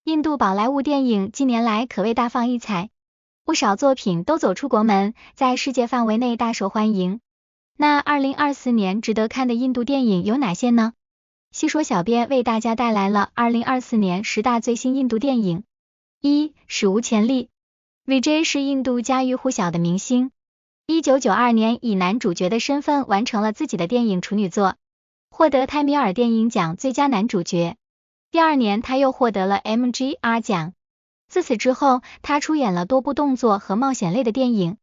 印度宝莱坞电影近年来可谓大放异彩，不少作品都走出国门，在世界范围内大受欢迎。那2024年值得看的印度电影有哪些呢？细说小编为大家带来了2024年10大最新印度电影。1. 史无前例。Vijay 是印度家喻户晓的明星，1992年以男主角的身份完成了自己的电影处女作，获得泰米尔电影奖最佳男主角。第二年他又获得了 MGR 奖。自此之后，他出演了多部动作和冒险类的电影，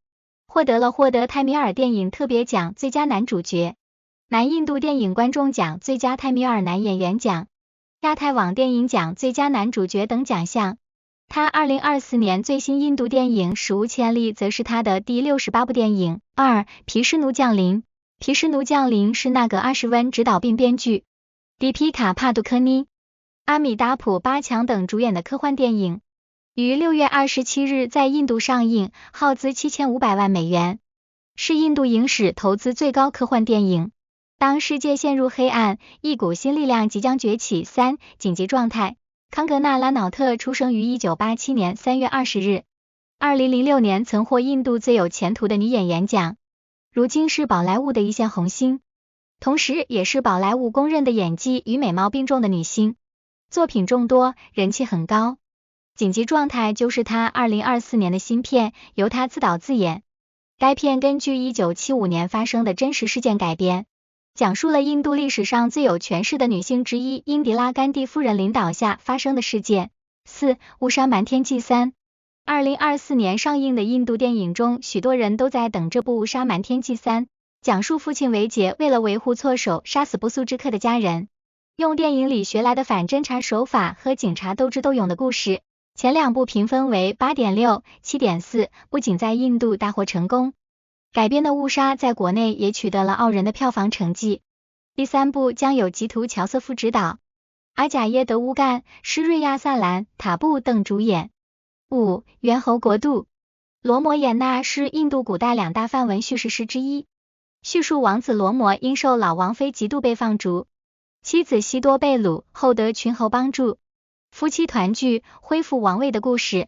获得泰米尔电影特别奖最佳男主角、南印度电影观众奖最佳泰米尔男演员奖、亚太网电影奖最佳男主角等奖项。他2024年最新印度电影史无前例则是他的第68部电影。2. 毗湿奴降临。毗湿奴降临是那个阿什温执导并编剧，迪皮卡帕杜科尼、阿米达普巴强等主演的科幻电影，于6月27日在印度上映，耗资7500万美元，是印度影史投资最高科幻电影。当世界陷入黑暗，一股新力量即将崛起。3. 紧急状态。康格纳·拉瑙特出生于1987年3月20日，2006年曾获印度最有前途的女演员奖，如今是宝莱坞的一线红星，同时也是宝莱坞公认的演技与美貌并重的女星，作品众多，人气很高。紧急状态就是她2024年的新片，由她自导自演。该片根据1975年发生的真实事件改编，讲述了印度历史上最有权势的女性之一英迪拉甘地夫人领导下发生的事件。4. 误杀瞒天记3。2024年上映的印度电影中，许多人都在等这部误杀瞒天记3，讲述父亲维杰为了维护错手杀死不速之客的家人，用电影里学来的反侦查手法和警察斗智斗勇的故事。前两部评分为 8.6、7.4， 不仅在印度大获成功，改编的误杀在国内也取得了傲人的票房成绩。第三部将由吉图乔瑟夫执导，阿贾耶德乌干、施瑞亚萨兰、塔布等主演。5. 猿猴国度。罗摩衍那是印度古代两大梵文叙事诗之一，叙述王子罗摩因受老王妃嫉妒被放逐，妻子西多被掳后得群猴帮助，夫妻团聚恢复王位的故事。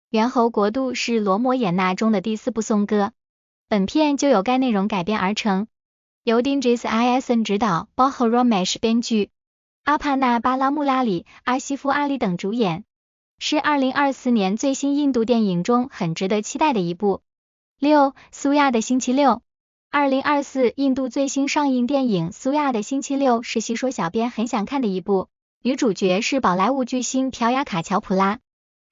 猿猴国度是罗摩衍那中的第4部颂歌，本片就由该内容改编而成，由丁吉斯 ISN 执导，包括 Ramesh 编剧，阿帕纳巴拉穆拉里、阿西夫阿里等主演，是2024年最新印度电影中很值得期待的一部。6. 苏亚的星期六。2024印度最新上映电影苏亚的星期六是细说小编很想看的一部，女主角是宝莱坞巨星朴雅卡乔普拉。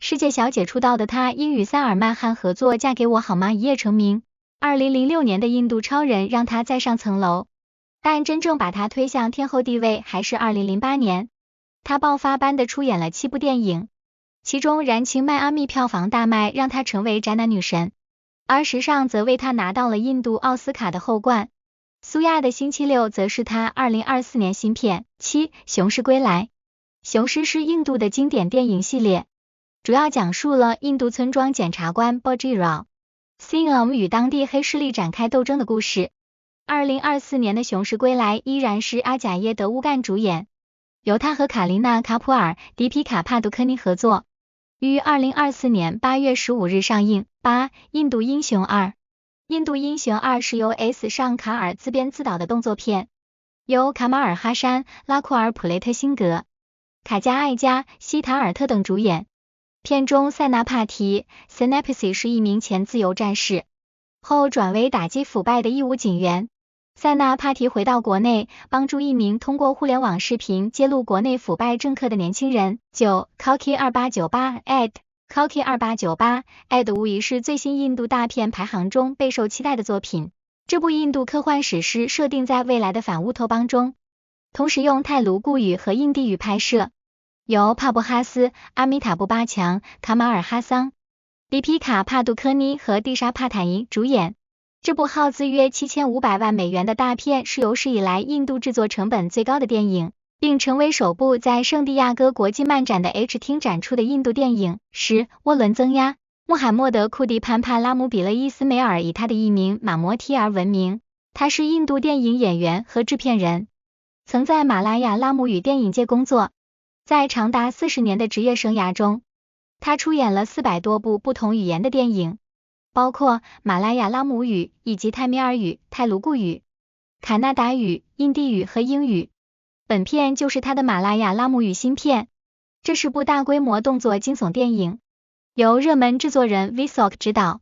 世界小姐出道的她因与萨尔曼汗合作嫁给我好吗一夜成名，2006年的印度超人让她再上层楼，但真正把她推向天后地位还是2008年，她爆发般的出演了7部电影，其中燃情迈阿密票房大卖让她成为宅男女神，而时尚则为她拿到了印度奥斯卡的后冠。苏亚的星期六则是她2024年新片。7. 雄狮归来。雄狮是印度的经典电影系列，主要讲述了印度村庄检察官 Bajirao Singham 与当地黑势力展开斗争的故事。2024年的雄狮归来依然是阿贾耶德乌干主演，由他和卡琳娜·卡普尔、迪皮卡·帕杜科尼合作，于2024年8月15日上映。8. 印度英雄2。印度英雄2是由 S. 尚卡尔自编自导的动作片，由卡马尔哈山、拉库尔普雷特辛格、卡加艾加、希塔尔特等主演。片中塞纳帕提 Senapati 是一名前自由战士，后转为打击腐败的义务警员。塞纳帕提回到国内，帮助一名通过互联网视频揭露国内腐败政客的年轻人。9. Kalki 2898 Ed Kalki 2898 Ed 无疑是最新印度大片排行中备受期待的作品。这部印度科幻史诗设定在未来的反乌托邦中，同时用泰卢固语和印地语拍摄，由帕布哈斯、阿米塔布巴强、卡马尔哈桑、迪皮卡·帕杜科尼和蒂莎·帕坦伊主演。这部耗资约7500万美元的大片是有史以来印度制作成本最高的电影，并成为首部在圣地亚哥国际漫展的 H 厅展出的印度电影。10. 涡轮增压。穆罕默德·库蒂潘帕拉姆比勒伊斯梅尔以他的艺名马摩提而闻名，他是印度电影演员和制片人，曾在马拉雅拉姆语电影界工作。在长达40年的职业生涯中，他出演了400多部不同语言的电影，包括马来亚拉姆语以及泰米尔语、泰卢固语、卡纳达语、印地语和英语。本片就是他的马来亚拉姆语新片，这是部大规模动作惊悚电影，由热门制作人 Vsauce 执导，